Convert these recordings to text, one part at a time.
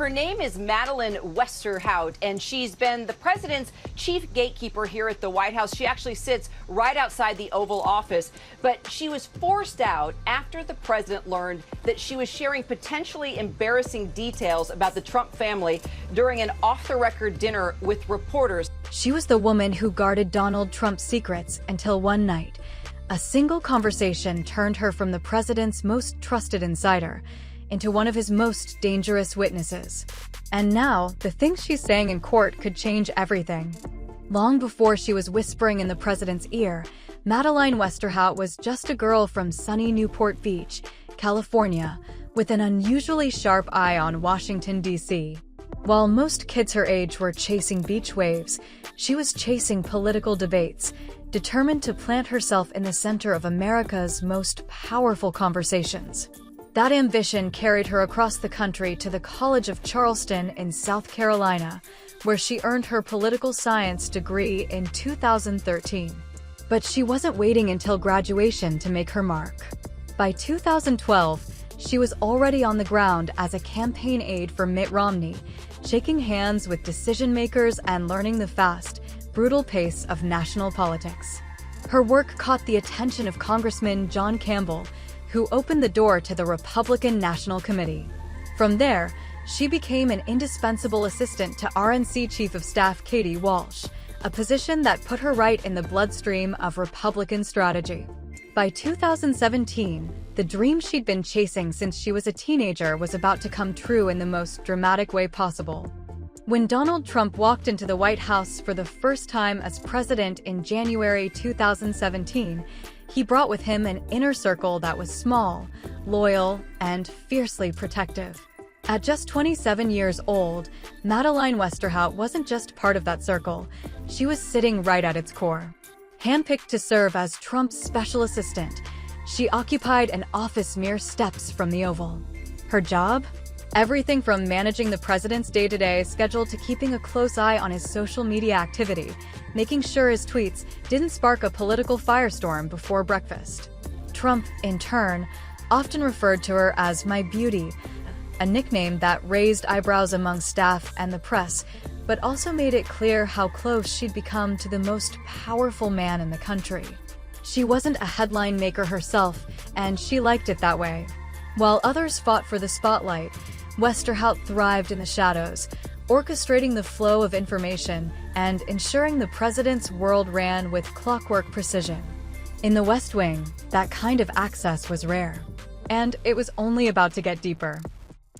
Her name is Madeleine Westerhout, and she's been the president's chief gatekeeper here at the White House. She actually sits right outside the Oval Office, but she was forced out after the president learned that she was sharing potentially embarrassing details about the Trump family during an off-the-record dinner with reporters. She was the woman who guarded Donald Trump's secrets until one night. A single conversation turned her from the president's most trusted insider into one of his most dangerous witnesses. And now, the things she's saying in court could change everything. Long before she was whispering in the president's ear, Madeleine Westerhout was just a girl from sunny Newport Beach, California, with an unusually sharp eye on Washington, D.C. While most kids her age were chasing beach waves, she was chasing political debates, determined to plant herself in the center of America's most powerful conversations. That ambition carried her across the country to the College of Charleston in South Carolina, where she earned her political science degree in 2013. But she wasn't waiting until graduation to make her mark. By 2012, she was already on the ground as a campaign aide for Mitt Romney, shaking hands with decision-makers and learning the fast, brutal pace of national politics. Her work caught the attention of Congressman John Campbell, who opened the door to the Republican National Committee. From there, she became an indispensable assistant to RNC Chief of Staff Katie Walsh, a position that put her right in the bloodstream of Republican strategy. By 2017, the dream she'd been chasing since she was a teenager was about to come true in the most dramatic way possible. When Donald Trump walked into the White House for the first time as president in January 2017, he brought with him an inner circle that was small, loyal, and fiercely protective. At just 27 years old, Madeleine Westerhout wasn't just part of that circle, she was sitting right at its core. Handpicked to serve as Trump's special assistant, she occupied an office mere steps from the Oval. Her job? Everything from managing the president's day-to-day schedule to keeping a close eye on his social media activity, making sure his tweets didn't spark a political firestorm before breakfast. Trump, in turn, often referred to her as "my beauty," a nickname that raised eyebrows among staff and the press, but also made it clear how close she'd become to the most powerful man in the country. She wasn't a headline maker herself, and she liked it that way. While others fought for the spotlight, Westerhout thrived in the shadows, orchestrating the flow of information and ensuring the president's world ran with clockwork precision. In the West Wing, that kind of access was rare. And it was only about to get deeper.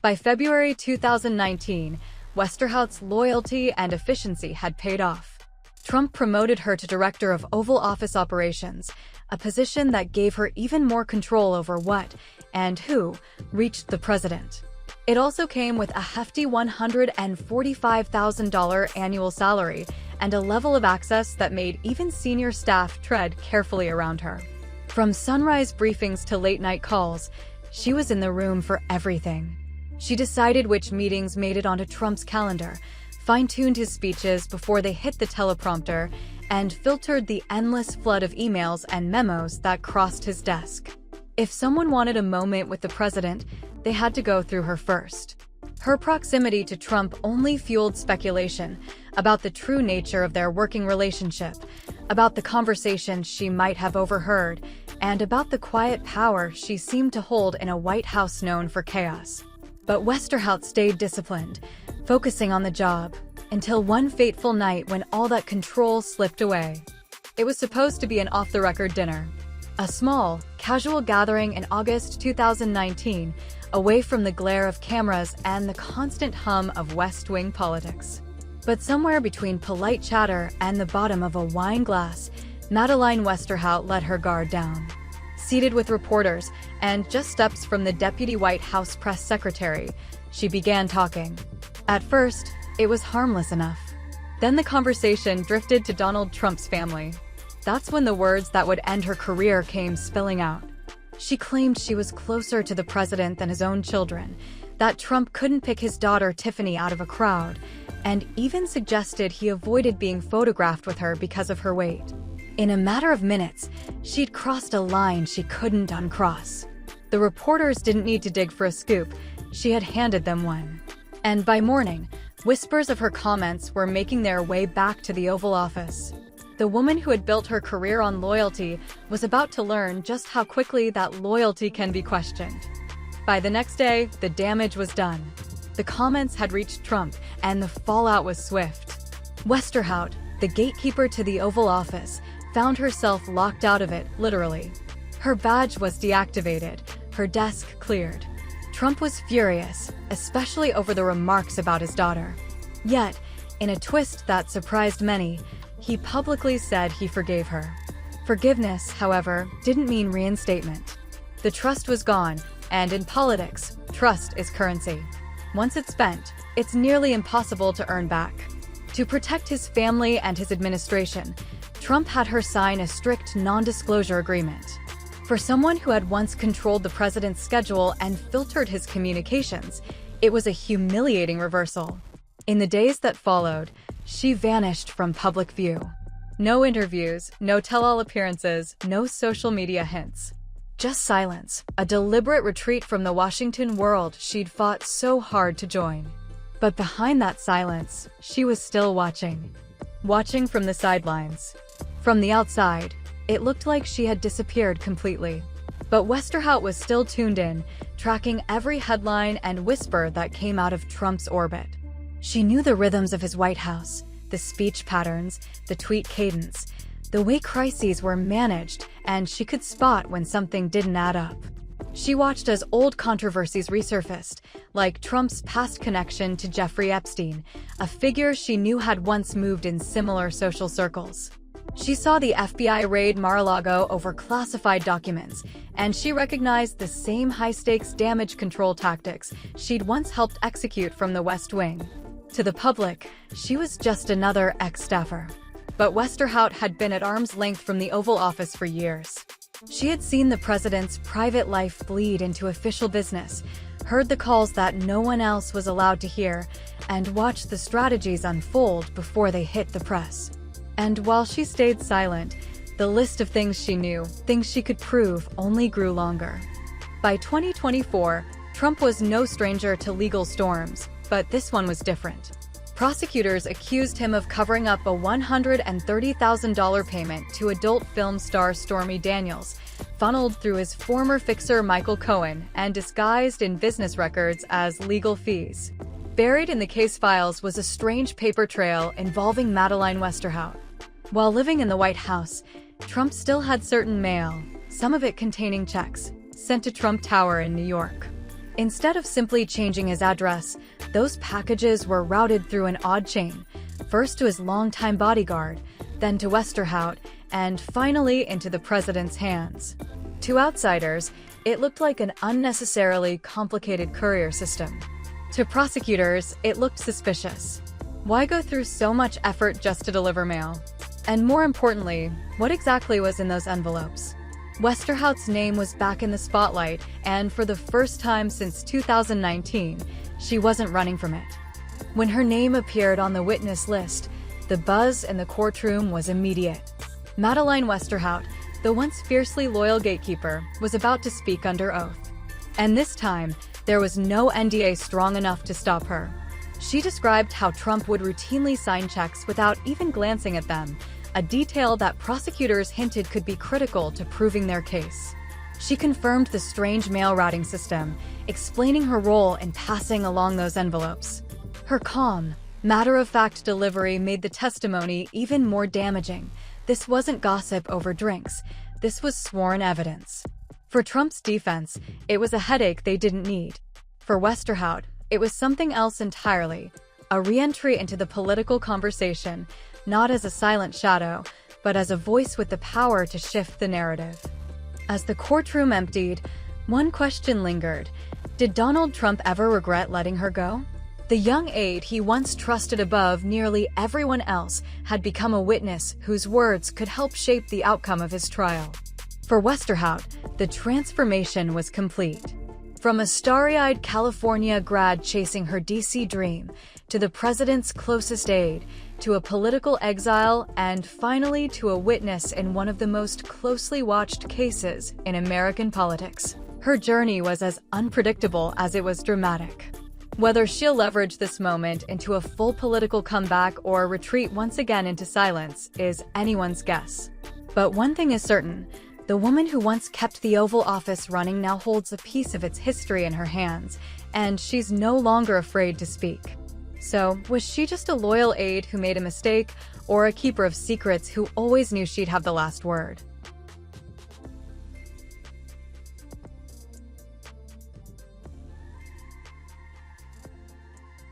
By February 2019, Westerhout's loyalty and efficiency had paid off. Trump promoted her to Director of Oval Office Operations, a position that gave her even more control over what and who reached the president. It also came with a hefty $145,000 annual salary and a level of access that made even senior staff tread carefully around her. From sunrise briefings to late-night calls, she was in the room for everything. She decided which meetings made it onto Trump's calendar, fine-tuned his speeches before they hit the teleprompter, and filtered the endless flood of emails and memos that crossed his desk. If someone wanted a moment with the president, they had to go through her first. Her proximity to Trump only fueled speculation about the true nature of their working relationship, about the conversations she might have overheard, and about the quiet power she seemed to hold in a White House known for chaos. But Westerhout stayed disciplined, focusing on the job, until one fateful night when all that control slipped away. It was supposed to be an off-the-record dinner. A small, casual gathering in August 2019, away from the glare of cameras and the constant hum of West Wing politics. But somewhere between polite chatter and the bottom of a wine glass, Madeleine Westerhout let her guard down. Seated with reporters and just steps from the Deputy White House press secretary, she began talking. At first, it was harmless enough. Then the conversation drifted to Donald Trump's family. That's when the words that would end her career came spilling out. She claimed she was closer to the president than his own children, that Trump couldn't pick his daughter Tiffany out of a crowd, and even suggested he avoided being photographed with her because of her weight. In a matter of minutes, she'd crossed a line she couldn't uncross. The reporters didn't need to dig for a scoop. She had handed them one. And by morning, whispers of her comments were making their way back to the Oval Office. The woman who had built her career on loyalty was about to learn just how quickly that loyalty can be questioned. By the next day, the damage was done. The comments had reached Trump, and the fallout was swift. Westerhout, the gatekeeper to the Oval Office, found herself locked out of it, literally. Her badge was deactivated, her desk cleared. Trump was furious, especially over the remarks about his daughter. Yet, in a twist that surprised many, he publicly said he forgave her. Forgiveness, however, didn't mean reinstatement. The trust was gone, and in politics, trust is currency. Once it's spent, it's nearly impossible to earn back. To protect his family and his administration, Trump had her sign a strict non-disclosure agreement. For someone who had once controlled the president's schedule and filtered his communications, it was a humiliating reversal. In the days that followed, she vanished from public view. No interviews, no tell-all appearances, no social media hints. Just silence, a deliberate retreat from the Washington world she'd fought so hard to join. But behind that silence, she was still watching. Watching from the sidelines. From the outside, it looked like she had disappeared completely. But Westerhout was still tuned in, tracking every headline and whisper that came out of Trump's orbit. She knew the rhythms of his White House, the speech patterns, the tweet cadence, the way crises were managed, and she could spot when something didn't add up. She watched as old controversies resurfaced, like Trump's past connection to Jeffrey Epstein, a figure she knew had once moved in similar social circles. She saw the FBI raid Mar-a-Lago over classified documents, and she recognized the same high-stakes damage control tactics she'd once helped execute from the West Wing. To the public, she was just another ex-staffer. But Westerhout had been at arm's length from the Oval Office for years. She had seen the president's private life bleed into official business, heard the calls that no one else was allowed to hear, and watched the strategies unfold before they hit the press. And while she stayed silent, the list of things she knew, things she could prove, only grew longer. By 2024, Trump was no stranger to legal storms, but this one was different. Prosecutors accused him of covering up a $130,000 payment to adult film star Stormy Daniels, funneled through his former fixer Michael Cohen and disguised in business records as legal fees. Buried in the case files was a strange paper trail involving Madeleine Westerhout. While living in the White House, Trump still had certain mail, some of it containing checks, sent to Trump Tower in New York. Instead of simply changing his address, those packages were routed through an odd chain, first to his longtime bodyguard, then to Westerhout, and finally into the president's hands. To outsiders, it looked like an unnecessarily complicated courier system. To prosecutors, it looked suspicious. Why go through so much effort just to deliver mail? And more importantly, what exactly was in those envelopes? Westerhout's name was back in the spotlight, and for the first time since 2019, she wasn't running from it. When her name appeared on the witness list, the buzz in the courtroom was immediate. Madeleine Westerhout, the once fiercely loyal gatekeeper, was about to speak under oath. And this time, there was no NDA strong enough to stop her. She described how Trump would routinely sign checks without even glancing at them, a detail that prosecutors hinted could be critical to proving their case. She confirmed the strange mail routing system, explaining her role in passing along those envelopes. Her calm, matter-of-fact delivery made the testimony even more damaging. This wasn't gossip over drinks. This was sworn evidence. For Trump's defense, it was a headache they didn't need. For Westerhout, it was something else entirely, a re-entry into the political conversation, not as a silent shadow, but as a voice with the power to shift the narrative. As the courtroom emptied, one question lingered. Did Donald Trump ever regret letting her go? The young aide he once trusted above nearly everyone else had become a witness whose words could help shape the outcome of his trial. For Westerhout, the transformation was complete. From a starry-eyed California grad chasing her DC dream, to the president's closest aide, to a political exile, and finally to a witness in one of the most closely watched cases in American politics. Her journey was as unpredictable as it was dramatic. Whether she'll leverage this moment into a full political comeback or retreat once again into silence is anyone's guess. But one thing is certain, the woman who once kept the Oval Office running now holds a piece of its history in her hands, and she's no longer afraid to speak. So, was she just a loyal aide who made a mistake, or a keeper of secrets who always knew she'd have the last word?